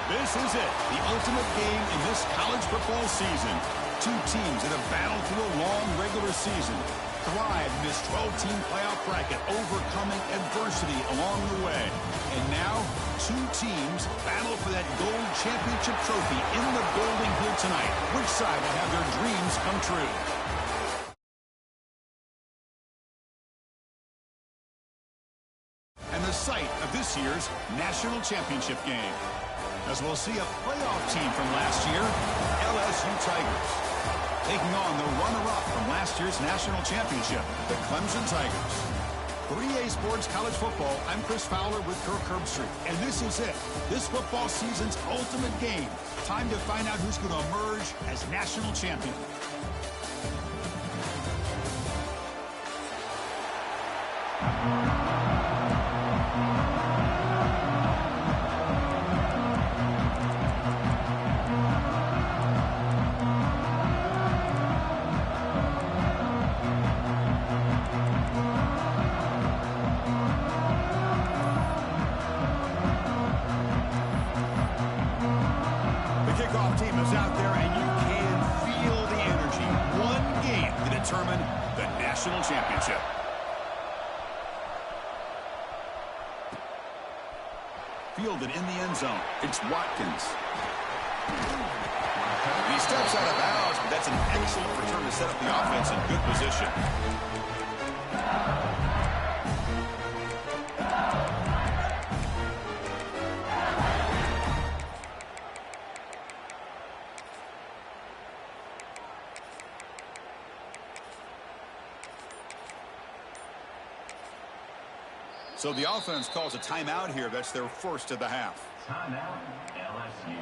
This is it, the ultimate game in this college football season. Two teams that have battled through a long regular season, thrived in this 12-team playoff bracket, overcoming adversity along the way. And now, two teams battle for that gold championship trophy in the building here tonight. Which side will have their dreams come true? And the site of this year's national championship game, as we'll see a playoff team from last year, LSU Tigers, taking on the runner-up from last year's national championship, the Clemson Tigers. For EA Sports College Football, I'm Chris Fowler with Kirk Herbstreit, and this is it, this football season's ultimate game. Time to find out who's going to emerge as national champion. Kickoff team is out there, and you can feel the energy. One game to determine the national championship. Fielded in the end zone. It's Watkins. He steps out of bounds, but that's an excellent return to set up the offense in good position. So the offense calls a timeout here. That's their first of the half. Timeout, LSU.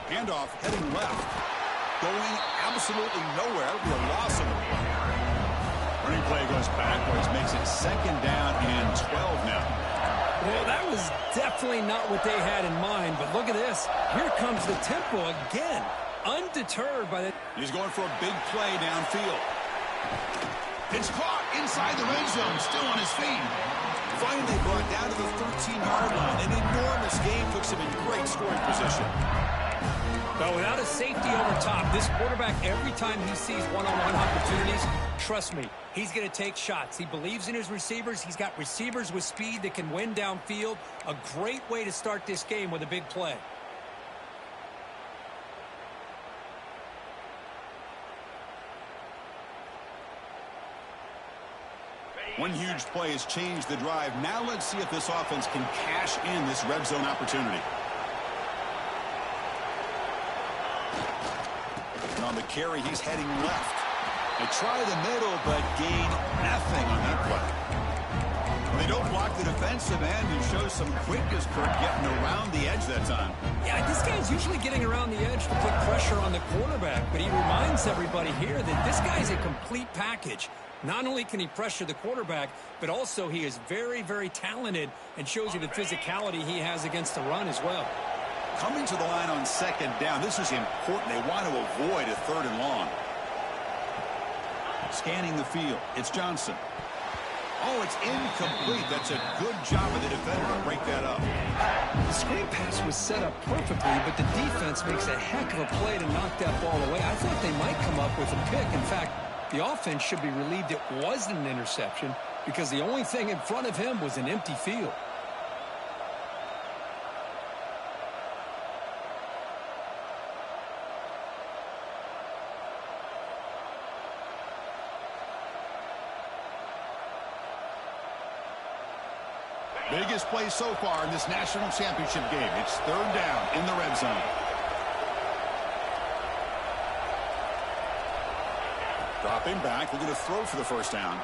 Handoff heading left. Going absolutely nowhere. It'll be a loss of the play. Running play goes backwards, makes it second down and 12 now. Well, that was definitely not what they had in mind, but look at this. Here comes the tempo again. Undeterred by the... He's going for a big play downfield. It's caught inside the red zone, still on his feet. Finally brought down to the 13-yard line. An enormous game puts him in great scoring position. But without a safety over top, this quarterback, every time he sees one-on-one opportunities, trust me, he's going to take shots. He believes in his receivers. He's got receivers with speed that can win downfield. A great way to start this game with a big play. One huge play has changed the drive. Now let's see if this offense can cash in this red zone opportunity. And on the carry, he's heading left. They try the middle, but gain nothing on that play. They don't block the defensive end and show some quickness, Kirk, getting around the edge that time. Yeah, this guy's usually getting around the edge to put pressure on the quarterback, but he reminds everybody here that this guy's a complete package. Not only can he pressure the quarterback, but also he is very, very talented and shows you the physicality he has against the run as well. Coming to the line on second down, this is important. They want to avoid a third and long. Scanning the field, it's Johnson. Oh, it's incomplete. That's a good job of the defender to break that up. The screen pass was set up perfectly, but the defense makes a heck of a play to knock that ball away. I thought they might come up with a pick. In fact, the offense should be relieved it wasn't an interception because the only thing in front of him was an empty field. Biggest play so far in this national championship game. It's third down in the red zone. Dropping back, looking to throw for the first down.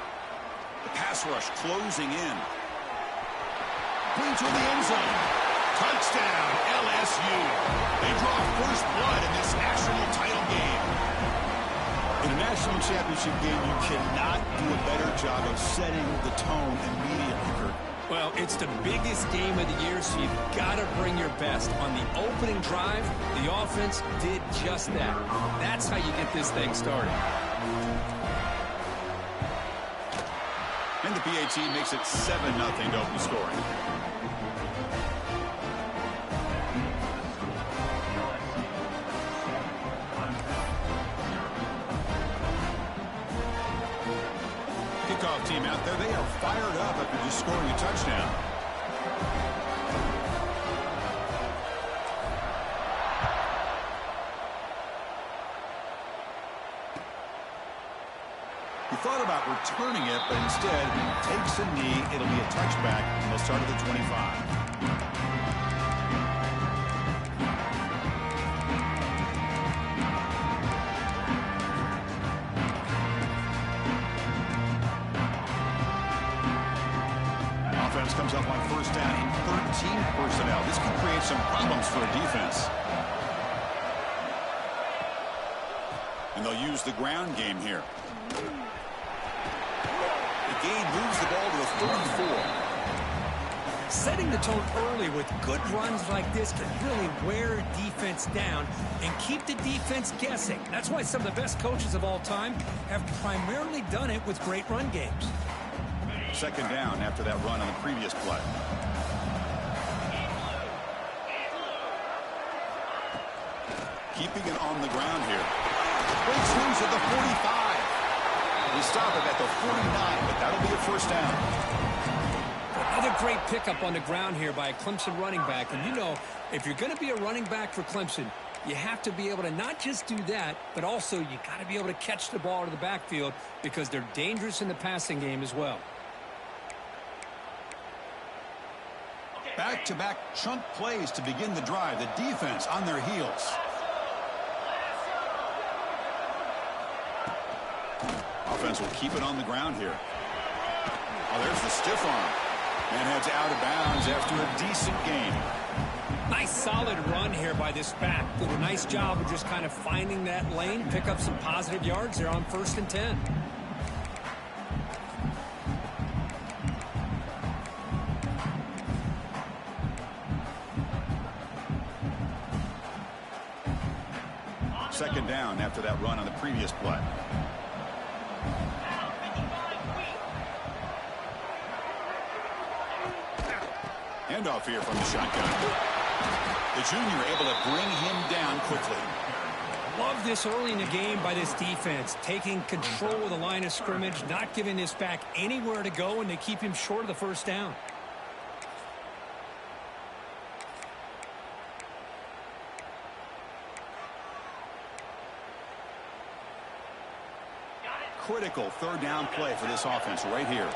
The pass rush closing in. Clean to the end zone. Touchdown, LSU. They draw first blood in this national title game. In a national championship game, you cannot do a better job of setting the tone immediately, Kirk. Well, it's the biggest game of the year, so you've got to bring your best. On the opening drive, the offense did just that. That's how you get this thing started. And the PAT makes it 7-0 to open scoring. Kickoff team out there, they are fired up after just scoring a touchdown. He thought about returning it, but instead takes a knee. It'll be a touchback, and they'll start at the 25. Offense comes up on first down in 13 personnel. This can create some problems for a defense. And they'll use the ground game here. The gain moves the ball to the 34. Setting the tone early with good runs like this can really wear defense down and keep the defense guessing. That's why some of the best coaches of all time have primarily done it with great run games. Second down after that run on the previous play. Keeping it on the ground here. Breaks loose at the 45. They stop it at the 49, but that'll be a first down. Another great pickup on the ground here by a Clemson running back. And you know, if you're going to be a running back for Clemson, you have to be able to not just do that, but also you got to be able to catch the ball to the backfield because they're dangerous in the passing game as well. Back-to-back chunk plays to begin the drive. The defense on their heels. Offense will keep it on the ground here. Oh, there's the stiff arm. And heads out of bounds after a decent gain. Nice solid run here by this back. Did a nice job of just kind of finding that lane, pick up some positive yards there on 1st and 10. Second down after that run on the previous play. handoff here from the shotgun. The junior able to bring him down quickly. Love this early in the game by this defense, taking control of the line of scrimmage, not giving this back anywhere to go, and they keep him short of the first down. Critical third down play for this offense right here.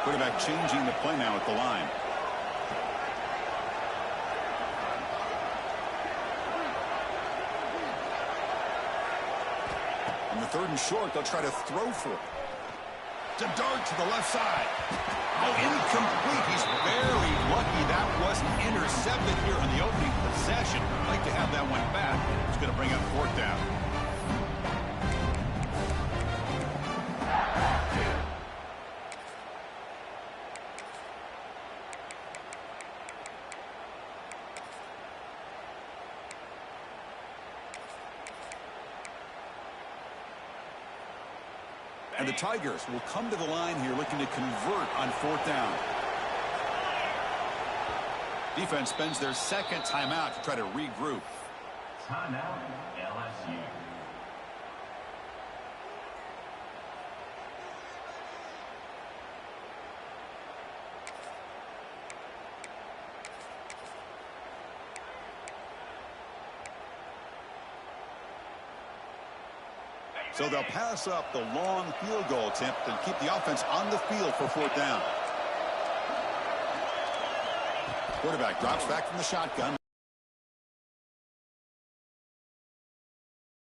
Quarterback changing the play now at the line. On the third and short, they'll try to throw for it. To dart to the left side. Oh, incomplete. He's very lucky that wasn't intercepted here on the opening possession. I'd like to have that one back. It's going to bring up fourth down. And the Tigers will come to the line here looking to convert on fourth down. Defense spends their second timeout to try to regroup. Timeout, LSU. So they'll pass up the long field goal attempt and keep the offense on the field for fourth down. Quarterback drops back from the shotgun.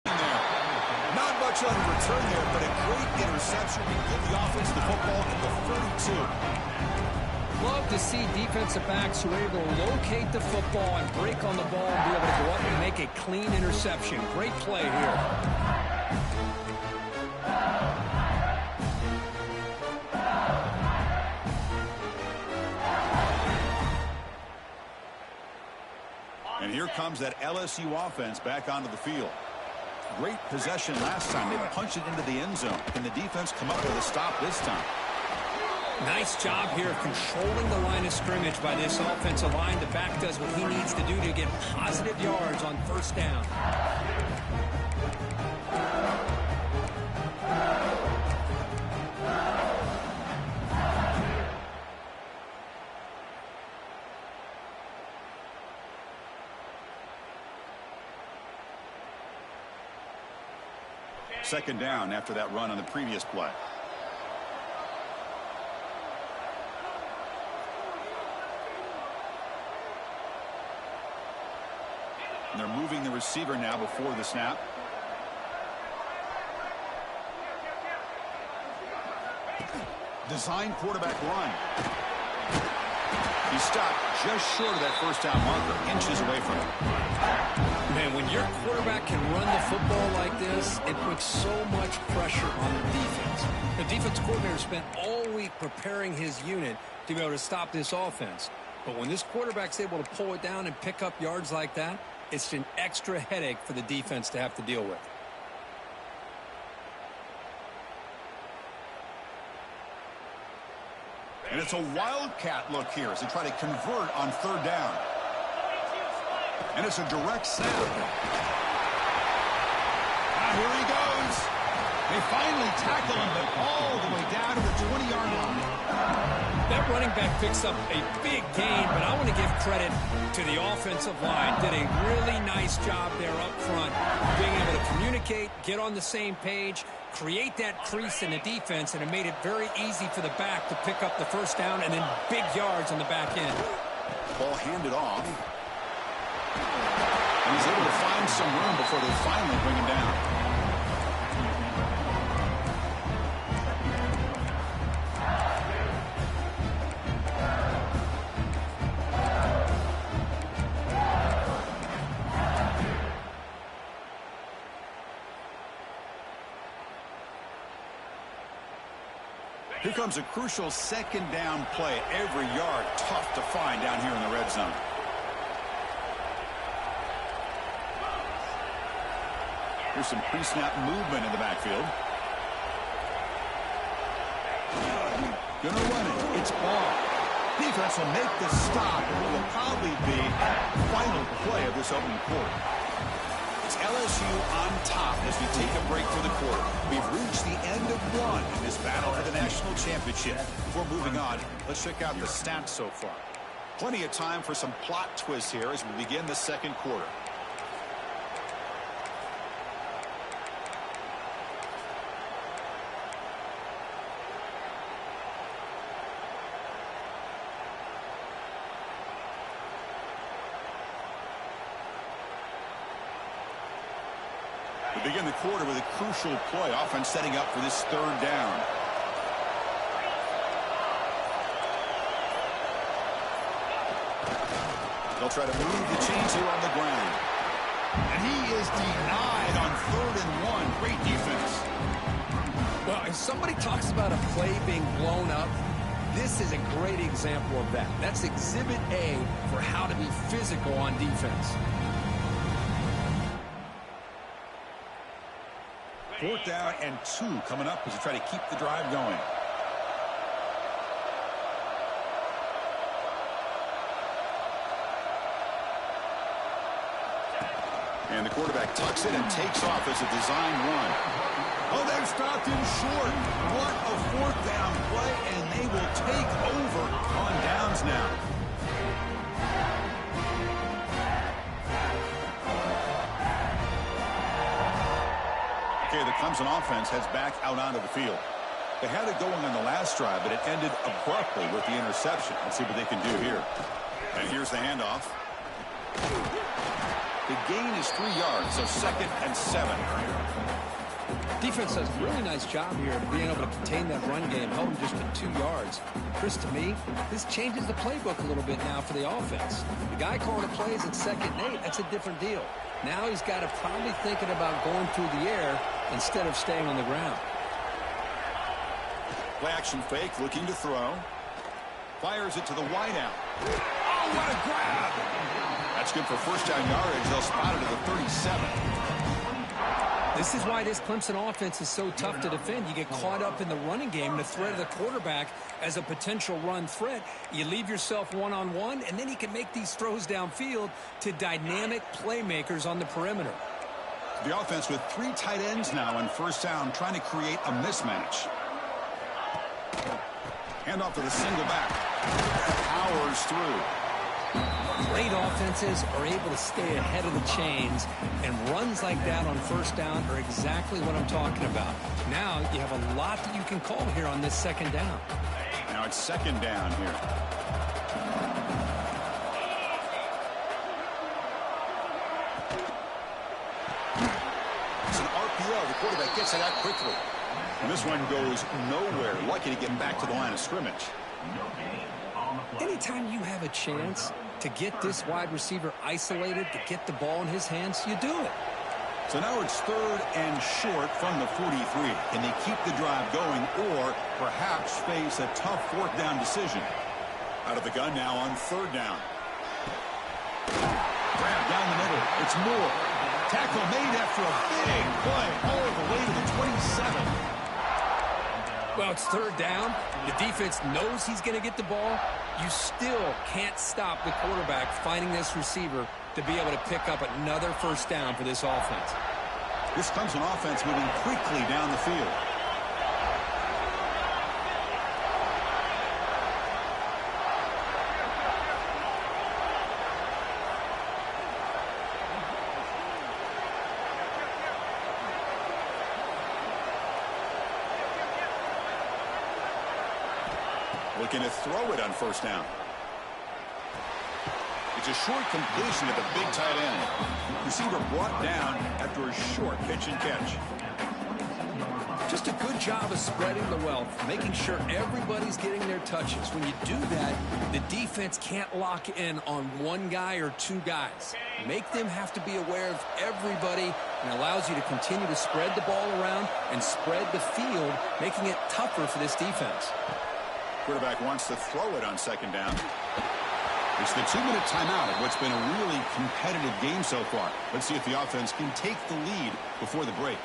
Not much on return there, but a great interception to give the offense the football at the 32. Love to see defensive backs who are able to locate the football and break on the ball and be able to go up and make a clean interception. Great play here. And here comes that LSU offense back onto the field. Great possession last time. They punched it into the end zone. Can the defense come up with a stop this time? Nice job here of controlling the line of scrimmage by this offensive line. The back does what he needs to do to get positive yards on first down. Second down after that run on the previous play. And they're moving the receiver now before the snap. Design quarterback run. He stopped just short of that first down marker, inches away from it. Man, when your quarterback can run the football like this, it puts so much pressure on the defense. The defense coordinator spent all week preparing his unit to be able to stop this offense. But when this quarterback's able to pull it down and pick up yards like that, it's an extra headache for the defense to have to deal with. And it's a wildcat look here as they try to convert on third down. And it's a direct snap. Here he goes. They finally tackle him, but all the way down to the 20-yard line. That running back picks up a big gain, but I want to give credit to the offensive line. Did a really nice job there up front, being able to communicate, get on the same page, create that crease in the defense, and it made it very easy for the back to pick up the first down and then big yards on the back end. Ball handed off. And he's able to find some room before they finally bring him down. Here comes a crucial second down play. Every yard tough to find down here in the red zone. Here's some pre-snap movement in the backfield. Gonna run it. Patriots ball. Defense will make the stop, and it will probably be the final play of this opening quarter. It's LSU on top as we take a break for the quarter. We've reached the end of one in this battle for the national championship. Before moving on, let's check out the stats so far. Plenty of time for some plot twists here as we begin the second quarter. We begin the quarter with a crucial play. Offense setting up for this third down. They'll try to move the chains here on the ground. And he is denied on 3rd and 1. Great defense. Well, if somebody talks about a play being blown up, this is a great example of that. That's Exhibit A for how to be physical on defense. 4th down and 2 coming up as they try to keep the drive going. And the quarterback tucks it and takes off as a design run. Oh, they've stopped him short. What a 4th down play, and they will take over on downs now. Okay, the Clemson offense heads back out onto the field. They had it going on the last drive, but it ended abruptly with the interception. Let's see what they can do here. And here's the handoff. The gain is 3 yards, so 2nd and 7. Defense does a really nice job here of being able to contain that run game, held them just to 2 yards. Chris, to me, this changes the playbook a little bit now for the offense. The guy calling the plays at 2nd and 8, that's a different deal. Now he's got to probably thinking about going through the air instead of staying on the ground. Play action fake, looking to throw. Fires it to the wideout. Oh, what a grab! That's good for 1st down yardage. They'll spot it at the 37. This is why this Clemson offense is so tough to defend. You get caught up in the running game, the threat of the quarterback as a potential run threat. You leave yourself one-on-one, and then you can make these throws downfield to dynamic playmakers on the perimeter. The offense with 3 tight ends now on 1st down, trying to create a mismatch. Handoff to the single back. Powers through. Great offenses are able to stay ahead of the chains, and runs like that on 1st down are exactly what I'm talking about. Now you have a lot that you can call here on this 2nd down. Now it's 2nd down here. It's an RPO. The quarterback gets it out quickly. And this one goes nowhere. Lucky to get back to the line of scrimmage. Anytime you have a chance to get this wide receiver isolated, to get the ball in his hands, you do it. So now it's 3rd and short from the 43. Can they keep the drive going or perhaps face a tough 4th down decision? Out of the gun now on 3rd down. Grab down the middle. It's Moore. Tackle made after a big play all the way to the 27. Well, it's 3rd down. The defense knows he's going to get the ball. You still can't stop the quarterback finding this receiver to be able to pick up another 1st down for this offense. This Clemson offense moving quickly down the field. Looking to throw it on 1st down. It's a short completion at the big tight end. Receiver brought down after a short pitch and catch. Just a good job of spreading the wealth, making sure everybody's getting their touches. When you do that, the defense can't lock in on 1 guy or 2 guys. Make them have to be aware of everybody, and allows you to continue to spread the ball around and spread the field, making it tougher for this defense. Quarterback wants to throw it on 2nd down. It's the 2-minute timeout of what's been a really competitive game so far. Let's see if the offense can take the lead before the break.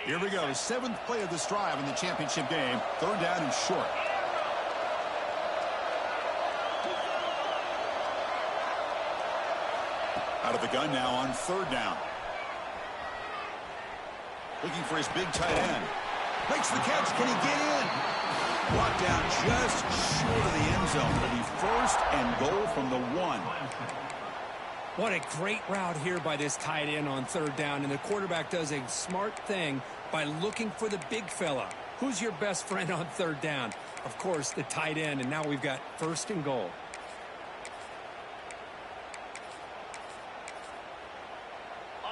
Here we go. Seventh play of this drive in the championship game. Third down and short. Out of the gun now on third down. Looking for his big tight end. Makes the catch. Can he get in? Brought down just short of the end zone. It'll be first and goal from the 1. What a great route here by this tight end on third down. And the quarterback does a smart thing by looking for the big fella. Who's your best friend on third down? Of course, the tight end. And now we've got first and goal.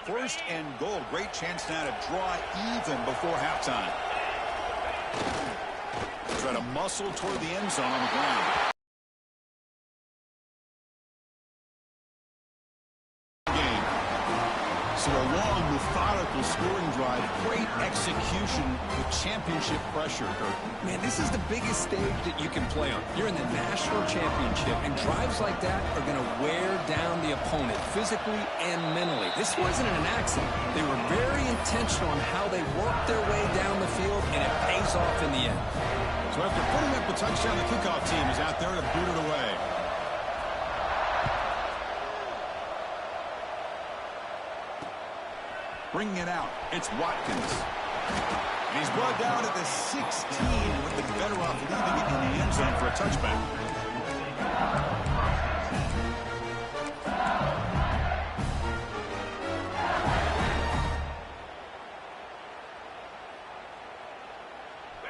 First and goal. Great chance now to draw even before halftime. Try to muscle toward the end zone on the ground. So a long, methodical scoring drive. Great execution with championship pressure, Kurt. Man, this is the biggest stage that you can play on. You're in the national championship, and drives like that are going to wear down the opponent physically and mentally. This wasn't an accident. They were very intentional on how they worked their way down the field, and it pays off in the end. So after putting up the touchdown, the kickoff team is out there to boot it away. Bringing it out, it's Watkins. And he's brought down at the 16 with the better off leaving it in the end zone for a touchback.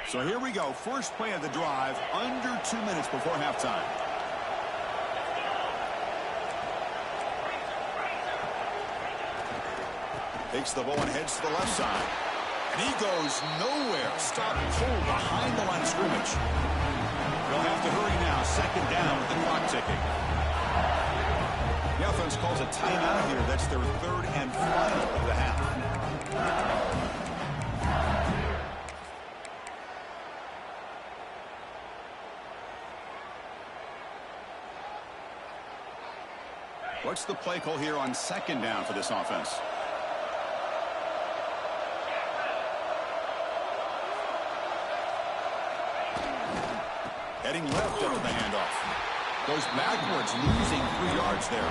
So here we go, first play of the drive, under 2 minutes before halftime. Takes the ball and heads to the left side. And he goes nowhere. Stop pull behind the line of scrimmage. They'll have to hurry now. Second down with the clock ticking. The offense calls a timeout here. That's their third and final of the half. What's the play call here on second down for this offense? Heading left after the handoff. Goes backwards, losing 3 yards there.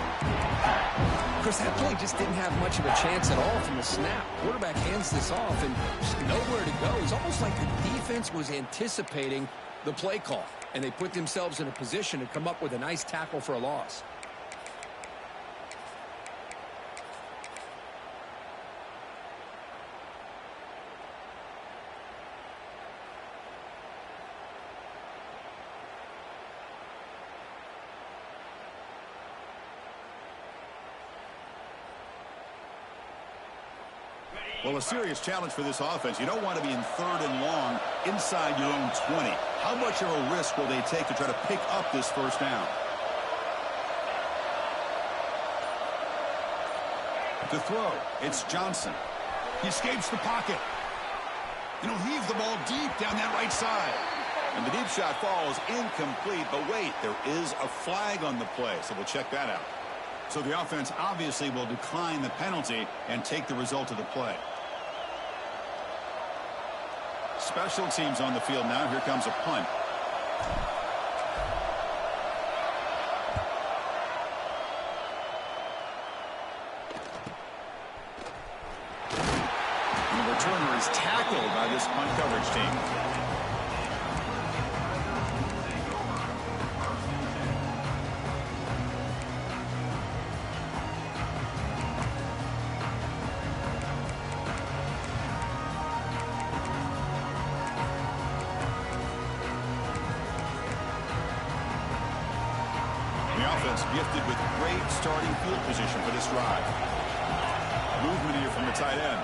Chris, that play just didn't have much of a chance at all from the snap. Quarterback hands this off and just nowhere to go. It's almost like the defense was anticipating the play call, and they put themselves in a position to come up with a nice tackle for a loss. Well, a serious challenge for this offense. You don't want to be in third and long inside your own 20. How much of a risk will they take to try to pick up this first down? To throw, it's Johnson. He escapes the pocket. And he'll heave the ball deep down that right side. And the deep shot falls incomplete. But wait, there is a flag on the play, so we'll check that out. So the offense obviously will decline the penalty and take the result of the play. Special teams on the field now. Here comes a punt. And the returner is tackled by this punt coverage team. Gifted with great starting field position for this drive. Movement here from the tight end.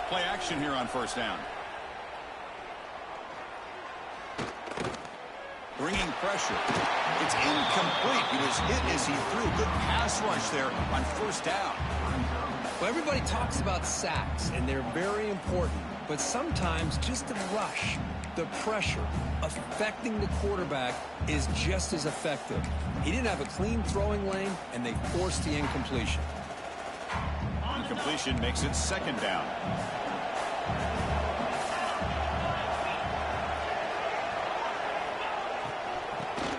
Play action here on first down. Bringing pressure. It's incomplete. He was hit as he threw. Good pass rush there on first down. Well, everybody talks about sacks, and they're very important. But sometimes just the rush, the pressure, affecting the quarterback is just as effective. He didn't have a clean throwing lane, and they forced the incompletion. incompletion makes it second down.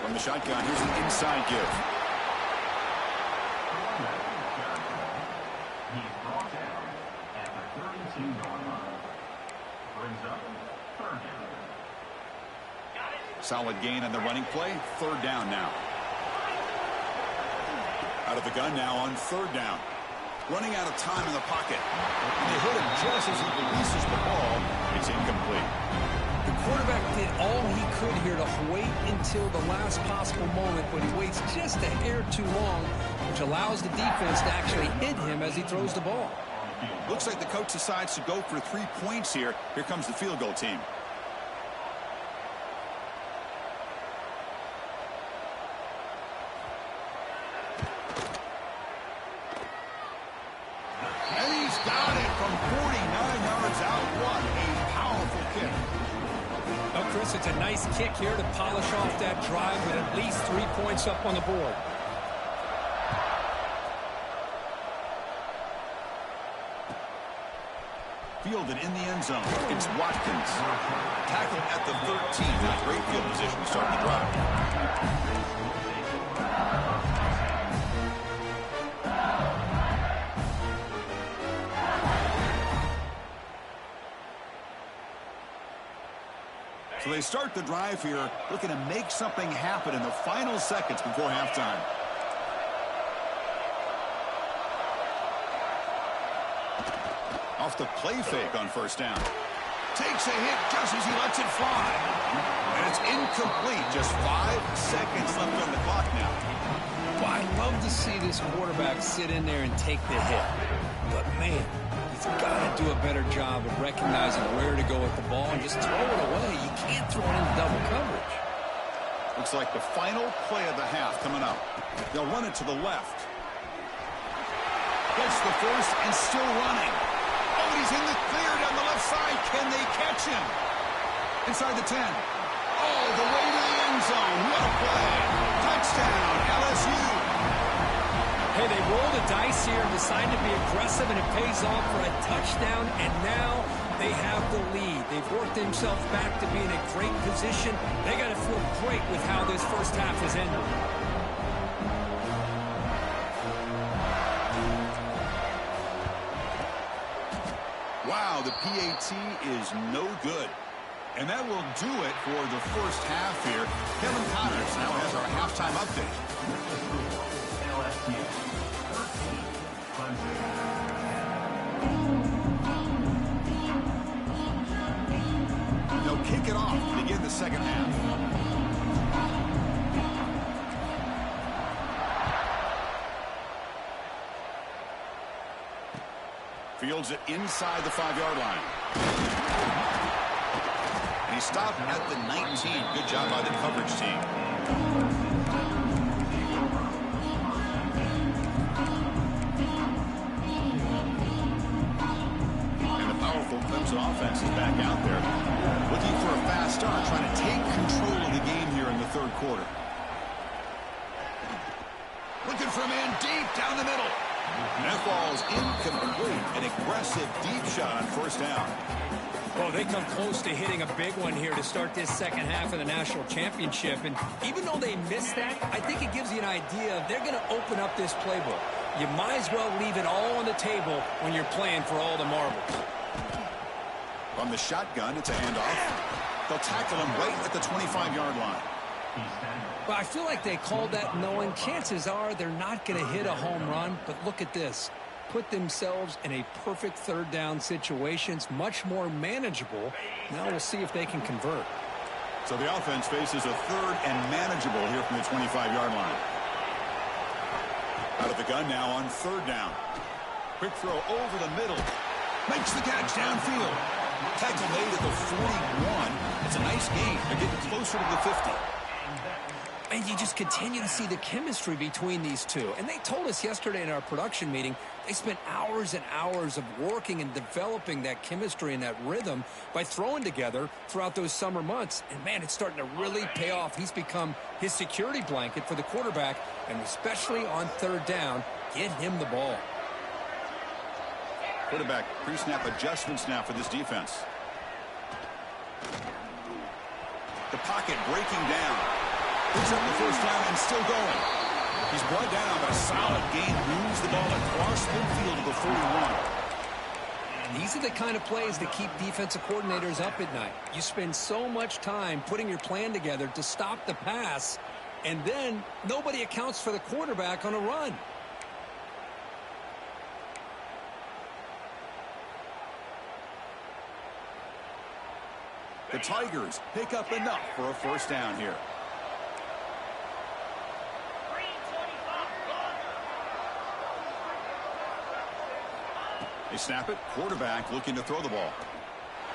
From the shotgun, here's an inside give. He's brought down at the 32-yard line. Brings up third down. Solid gain on the running play. Third down now. Out of the gun now on third down. Running out of time in the pocket. And they hit him just as he releases the ball. It's incomplete. The quarterback did all he could here to wait until the last possible moment, but he waits just a hair too long, which allows the defense to actually hit him as he throws the ball. Looks like the coach decides to go for 3 points here. Here comes the field goal team. And he's got it from 49 yards out. What a powerful kick. Well, Chris, it's a nice kick here to polish off that drive with at least 3 points up on the board. Fielded in the end zone. It's Watkins. Tackled at the 13. Not great field position to start the drive. So they start the drive here, looking to make something happen in the final seconds before halftime. Off the play fake on first down. Takes a hit just as he lets it fly. And it's incomplete. Just 5 seconds left on the clock now. Well, I love to see this quarterback sit in there and take the hit. But, man, he's got to do a better job of recognizing where to go with the ball and just throw it away. You can't throw it into double coverage. Looks like the final play of the half coming up. They'll run it to the left. Gets the first and still running. Oh, he's in the clear down the left side. Can they catch him? Inside the 10. Oh, the way to the end zone. What a play. Touchdown, LSU. Hey, they roll the dice here and decide to be aggressive, and it pays off for a touchdown, and now they have the lead. They've worked themselves back to be in a great position. They got to feel great with how this first half has ended. Wow, the PAT is no good. And that will do it for the first half here. Kevin Connors now has our halftime update. LSU 13. They'll kick it off to begin the second half. Fields it inside the 5-yard line. And he stopped at the 19. Good job by the coverage team. And the powerful Clemson offense is back out there. Looking for a fast start, trying to take control of the game here in the third quarter. Looking for a man deep down the middle. And that ball's incomplete. An aggressive deep shot on first down. Well, they come close to hitting a big one here to start this second half of the national championship. And even though they missed that, I think it gives you an idea of they're going to open up this playbook. You might as well leave it all on the table when you're playing for all the marbles. From the shotgun, it's a handoff. They'll tackle him right at the 25-yard line. Well, I feel like they called that knowing chances are they're not going to hit a home run. But look at this. Put themselves in a perfect third down situation. It's much more manageable. Now we'll see if they can convert. So the offense faces a third and manageable here from the 25-yard line. Out of the gun now on third down. Quick throw over the middle. Makes the catch downfield. Tackle made at the 41. It's a nice gain. They're getting closer to the 50. And you just continue to see the chemistry between these two. And they told us yesterday in our production meeting, they spent hours and hours of working and developing that chemistry and that rhythm by throwing together throughout those summer months. And, man, it's starting to really pay off. He's become his security blanket for the quarterback, and especially on third down, get him the ball. Quarterback pre-snap adjustments now for this defense. The pocket breaking down. Picks up the first down and still going. He's brought down, but a solid gain moves the ball across midfield to the 41. These are the kind of plays that keep defensive coordinators up at night. You spend so much time putting your plan together to stop the pass, and then nobody accounts for the quarterback on a run. The Tigers pick up enough for a first down here. They snap it. Quarterback looking to throw the ball.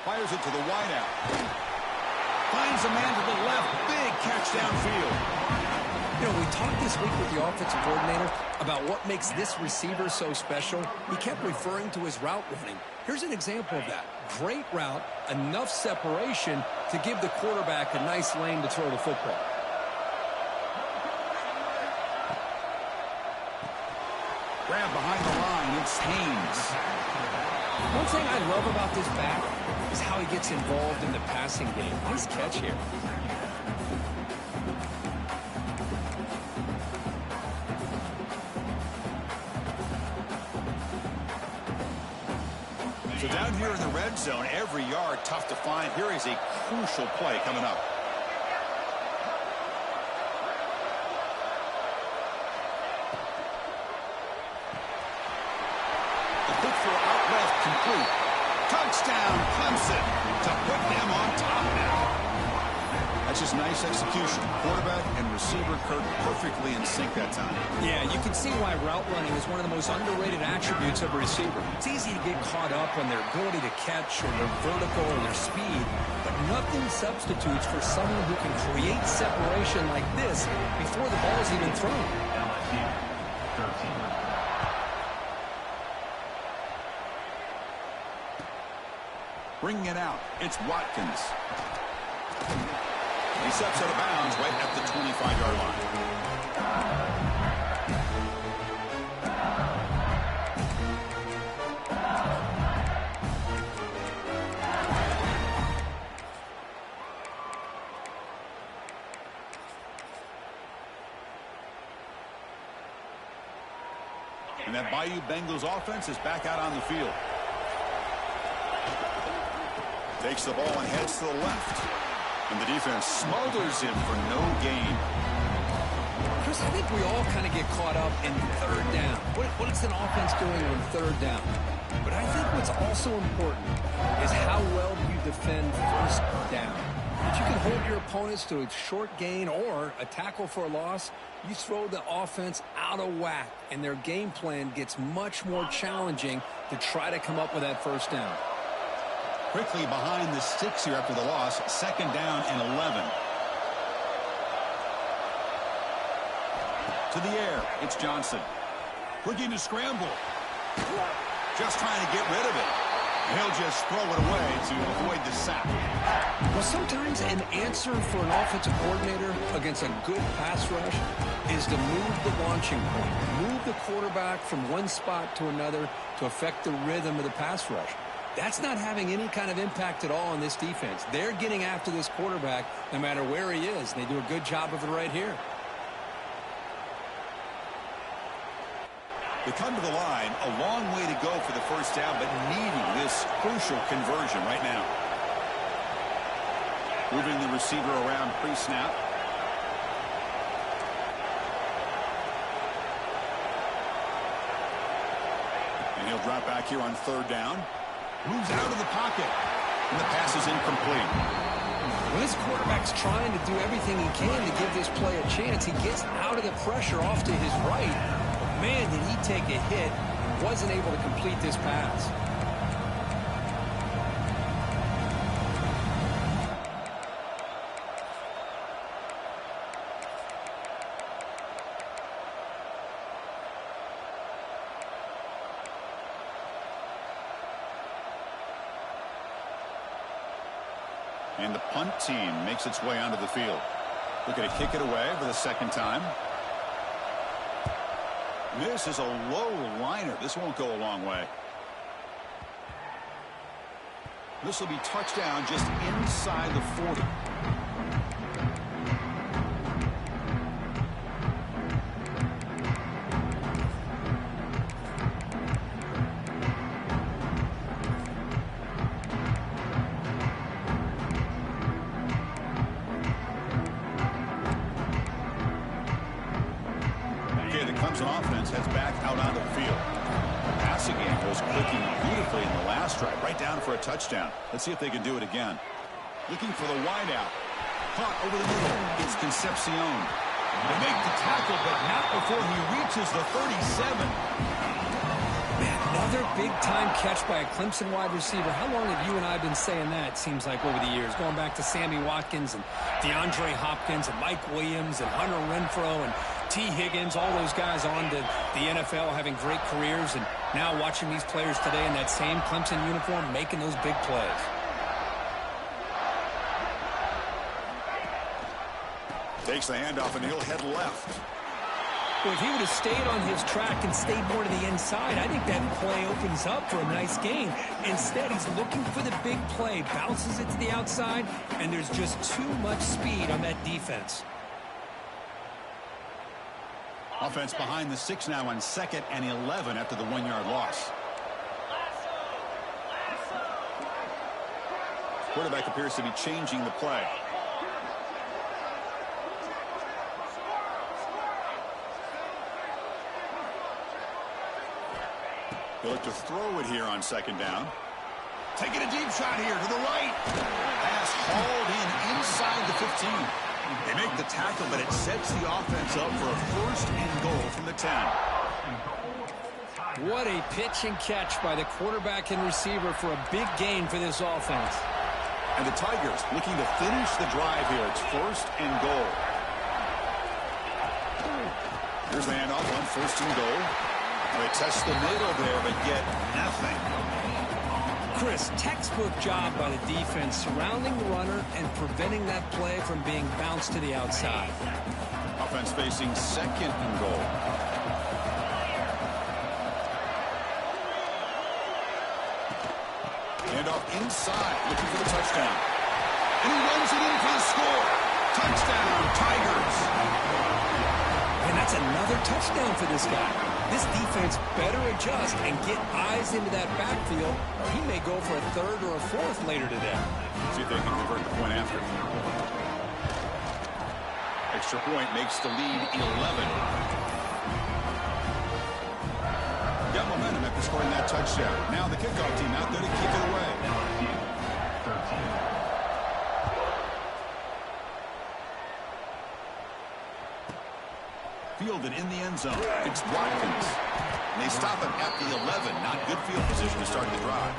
Fires it to the wideout. Finds a man to the left. Big catch downfield. You know, we talked this week with the offensive coordinator about what makes this receiver so special. He kept referring to his route running. Here's an example of that. Great route, enough separation to give the quarterback a nice lane to throw the football. Grab behind the line. It's Haynes. One thing I love about this back is how he gets involved in the passing game. Nice catch here. So down here in the red zone, every yard tough to find. Here is a crucial play coming up. The quick throw out left complete. Touchdown, Clemson, to put them on top now. That's just nice execution. Quarterback and receiver Kirk perfectly in sync that time. Yeah, you can see why route running is one of the most underrated attributes of a receiver. It's easy to get caught up on their ability to catch or their vertical or their speed, but nothing substitutes for someone who can create separation like this before the ball's even thrown. Bringing it out, it's Watkins. He steps out of bounds right at the 25-yard line. And that BយុBengals offense is back out on the field. Takes the ball and heads to the left. And the defense smothers him for no gain. Chris, I think we all kind of get caught up in third down. What is an offense doing on third down? But I think what's also important is how well do you defend first down. If you can hold your opponents to a short gain or a tackle for a loss, you throw the offense out of whack, and their game plan gets much more challenging to try to come up with that first down. Quickly behind the sticks here after the loss. Second down and 11. To the air, it's Johnson. Looking to scramble. Just trying to get rid of it. He'll just throw it away to avoid the sack. Well, sometimes an answer for an offensive coordinator against a good pass rush is to move the launching point. Move the quarterback from one spot to another to affect the rhythm of the pass rush. That's not having any kind of impact at all on this defense. They're getting after this quarterback no matter where he is. They do a good job of it right here. They come to the line, a long way to go for the first down, but needing this crucial conversion right now. Moving the receiver around pre-snap. And he'll drop back here on third down. Moves out of the pocket. And the pass is incomplete. When this quarterback's trying to do everything he can to give this play a chance, he gets out of the pressure off to his right. But man, did he take a hit. Wasn't able to complete this pass. And the punt team makes its way onto the field. Looking to kick it away for the second time. This is a low liner. This won't go a long way. This will be touchdown just inside the 40. Okay, the Clemson offense heads back out onto the field. The passing game was clicking beautifully in the last drive, right down for a touchdown. Let's see if they can do it again. Looking for the wideout. Caught over the middle. It's Concepcion. They make the tackle, but not before he reaches the 37. Man, another big-time catch by a Clemson wide receiver. How long have you and I been saying that, seems like, over the years? Going back to Sammy Watkins and DeAndre Hopkins and Mike Williams and Hunter Renfrow and T. Higgins, all those guys on to the NFL having great careers, and now watching these players today in that same Clemson uniform making those big plays. Takes the handoff and he'll head left. Well, if he would have stayed on his track and stayed more to the inside, I think that play opens up for a nice gain. Instead, he's looking for the big play, bounces it to the outside, and there's just too much speed on that defense. Offense behind the 6 now on 2nd and 11 after the 1-yard loss. Quarterback appears to be changing the play. He'll look to throw it here on 2nd down. Taking a deep shot here to the right. Pass hauled in inside the 15. They make the tackle, but it sets the offense up for a 1st and goal from the 10. What a pitch and catch by the quarterback and receiver for a big gain for this offense. And the Tigers looking to finish the drive here. It's 1st and goal. Here's the handoff on 1st and goal. They test the middle there, but get nothing. Chris, textbook job by the defense surrounding the runner and preventing that play from being bounced to the outside. Offense facing 2nd and goal. Handoff inside, looking for the touchdown. And he runs it in for the score. Touchdown, Tigers. And that's another touchdown for this guy. This defense better adjust and get eyes into that backfield, or he may go for a 3rd or a 4th later today. See if they can convert the point after. Extra point makes the lead 11. Got momentum after scoring that touchdown. Now the kickoff team out there to kick it away. Fielded in the end zone. It's Watkins. And they stop him at the 11. Not good field position to start the drive.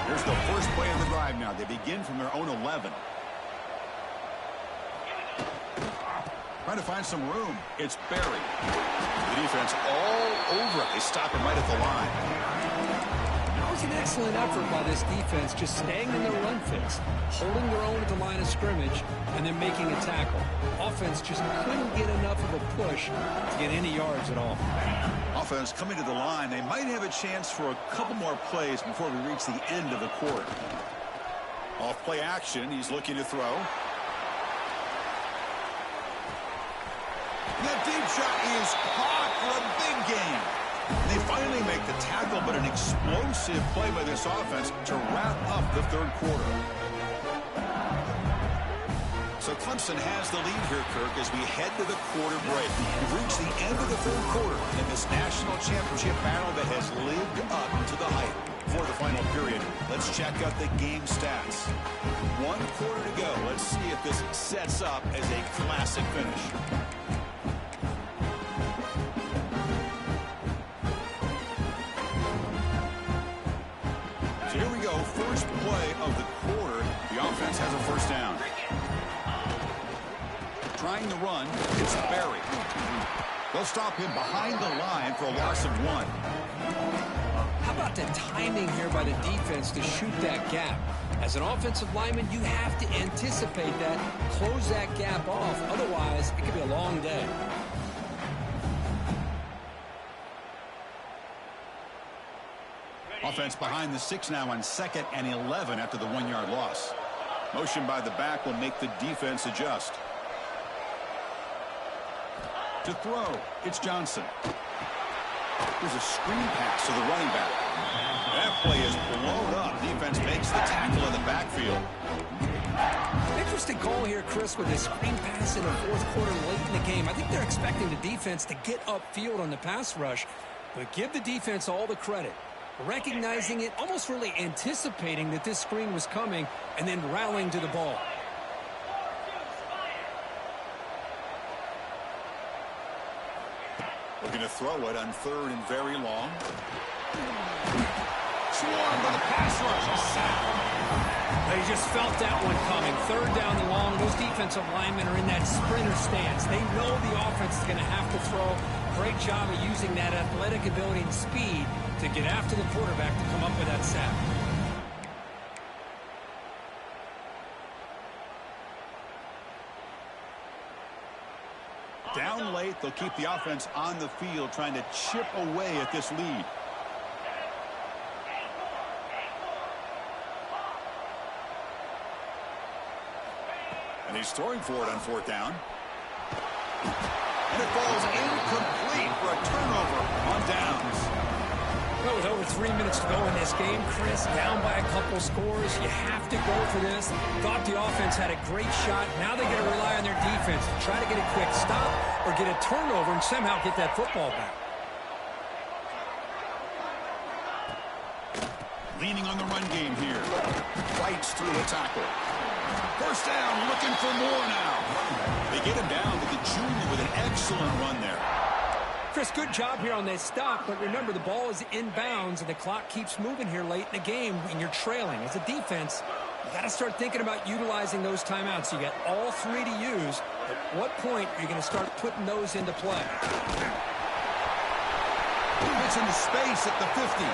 Here's the first play of the drive now. They begin from their own 11. Trying to find some room. It's Berry. The defense all over it. They stop him right at the line. That was an excellent effort by this defense, just staying in their run fix, holding their own at the line of scrimmage, and then making a tackle. Offense just couldn't get enough of a push to get any yards at all. Offense coming to the line. They might have a chance for a couple more plays before we reach the end of the quarter. Off play action. He's looking to throw. That deep shot is caught for a big gain. They finally make the tackle, but an explosive play by this offense to wrap up the 3rd quarter. So Clemson has the lead here, Kirk, as we head to the quarter break. We've reached the end of the 3rd quarter in this national championship battle that has lived up to the hype. For the final period, let's check out the game stats. 1 quarter to go. Let's see if this sets up as a classic finish. Here we go, first play of the quarter. The offense has a 1st down. Trying to run, it's Berry. They'll stop him behind the line for a loss of 1. How about the timing here by the defense to shoot that gap? As an offensive lineman, you have to anticipate that, close that gap off. Otherwise, it could be a long day. Offense behind the 6 now on 2nd and 11 after the 1-yard loss. Motion by the back will make the defense adjust. To throw, it's Johnson. There's a screen pass to the running back. That play is blown up. Defense makes the tackle in the backfield. Interesting call here, Chris, with a screen pass in the 4th quarter late in the game. I think they're expecting the defense to get upfield on the pass rush, but give the defense all the credit. Recognizing it, almost really anticipating that this screen was coming, and then rallying to the ball. Looking to throw it on 3rd and very long. Swarmed by the pass rush. A sack. They just felt that one coming. 3rd down and long. Those defensive linemen are in that sprinter stance. They know the offense is going to have to throw. Great job of using that athletic ability and speed to get after the quarterback to come up with that sack. Down late, they'll keep the offense on the field trying to chip away at this lead. And he's throwing for it on 4th down. And it falls incomplete for a turnover on downs. Well, with over 3 minutes to go in this game, Chris, down by a couple scores, you have to go for this. Thought the offense had a great shot. Now they got to rely on their defense to try to get a quick stop or get a turnover and somehow get that football back. Leaning on the run game here. Fights through a tackle. 1st down, looking for more now. They get him down to the junior with an excellent run there. Chris, good job here on this stop, but remember the ball is inbounds and the clock keeps moving here late in the game and you're trailing. As a defense, you got to start thinking about utilizing those timeouts. You got all 3 to use. At what point are you going to start putting those into play? Gets into space at the 50.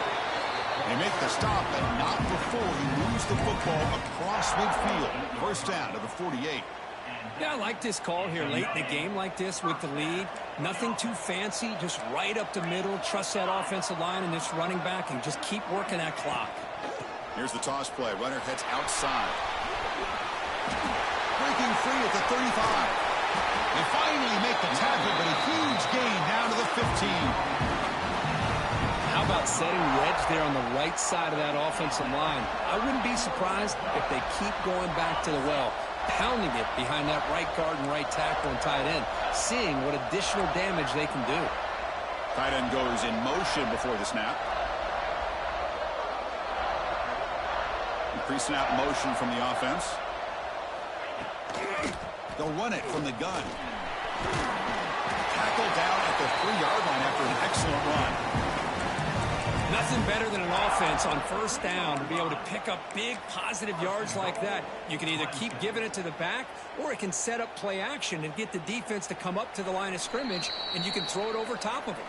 They make the stop, but not before you lose the football across midfield. 1st down to the 48. Yeah, I like this call here late in the game like this with the lead. Nothing too fancy, just right up the middle. Trust that offensive line and this running back and just keep working that clock. Here's the toss play. Runner heads outside. Breaking free at the 35. They finally make the tackle, but a huge gain down to the 15. How about setting the edge there on the right side of that offensive line? I wouldn't be surprised if they keep going back to the well, pounding it behind that right guard and right tackle and tight end, seeing what additional damage they can do. Tight end goes in motion before the snap. Pre-snap motion from the offense. They'll run it from the gun. Tackle down at the 3-yard line after an excellent run. Nothing better than an offense on 1st down to be able to pick up big positive yards like that. You can either keep giving it to the back or it can set up play action and get the defense to come up to the line of scrimmage and you can throw it over top of them.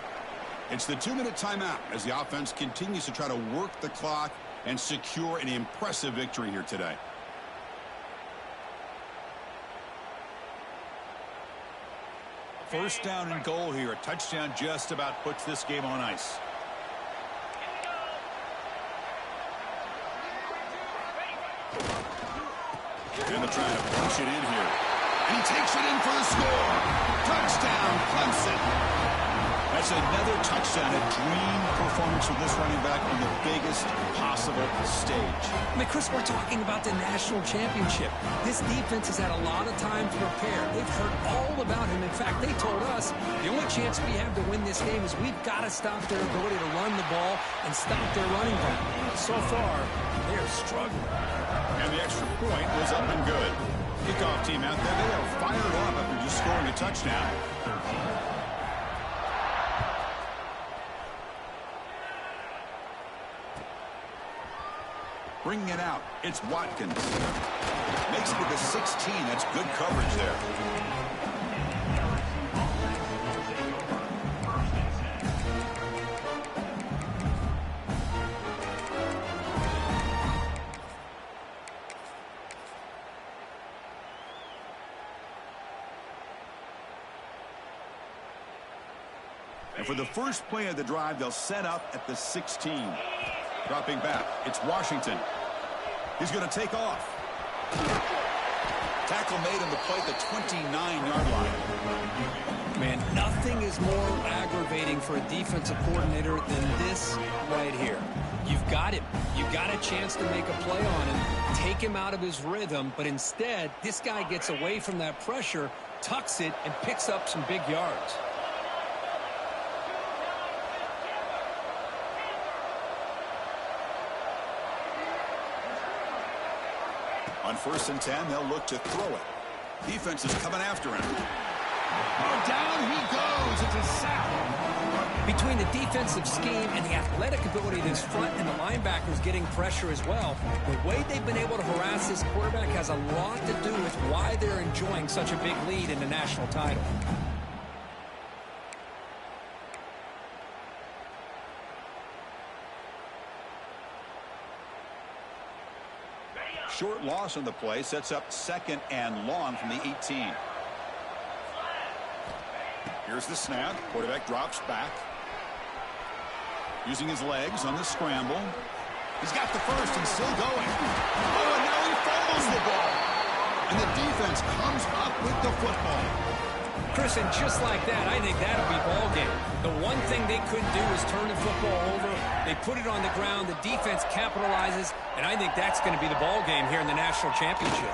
It's the 2-minute timeout as the offense continues to try to work the clock and secure an impressive victory here today. First down and goal here. A touchdown just about puts this game on ice. Then they're trying to push it in here. And he takes it in for the score. Touchdown, Clemson. That's another touchdown, a dream performance from this running back on the biggest possible stage. I mean, Chris, we're talking about the national championship. This defense has had a lot of time to prepare. They've heard all about him. In fact, they told us the only chance we have to win this game is we've got to stop their ability to run the ball and stop their running back. So far, they're struggling. And the extra point was up and good. Kickoff team out there, they are fired up after just scoring a touchdown. Bringing it out, it's Watkins. Makes it to the 16. That's good coverage there. And for the first play of the drive, they'll set up at the 16. Dropping back, it's Washington. He's going to take off. Tackle made on the play at the 29-yard line. Man, nothing is more aggravating for a defensive coordinator than this right here. You've got him. You've got a chance to make a play on him, take him out of his rhythm, but instead, this guy gets away from that pressure, tucks it, and picks up some big yards. On 1st and 10, they'll look to throw it. Defense is coming after him. Oh, down he goes. It's a sack. Between the defensive scheme and the athletic ability of this front and the linebackers getting pressure as well, the way they've been able to harass this quarterback has a lot to do with why they're enjoying such a big lead in the national title. Short loss on the play sets up 2nd and long from the 18. Here's the snap. Quarterback drops back. Using his legs on the scramble. He's got the first and still going. Oh, and now he fumbles the ball. And the defense comes up with the football. Chris, and just like that, I think that'll be ball game. The one thing they couldn't do is turn the football over. They put it on the ground. The defense capitalizes, and I think that's going to be the ball game here in the national championship.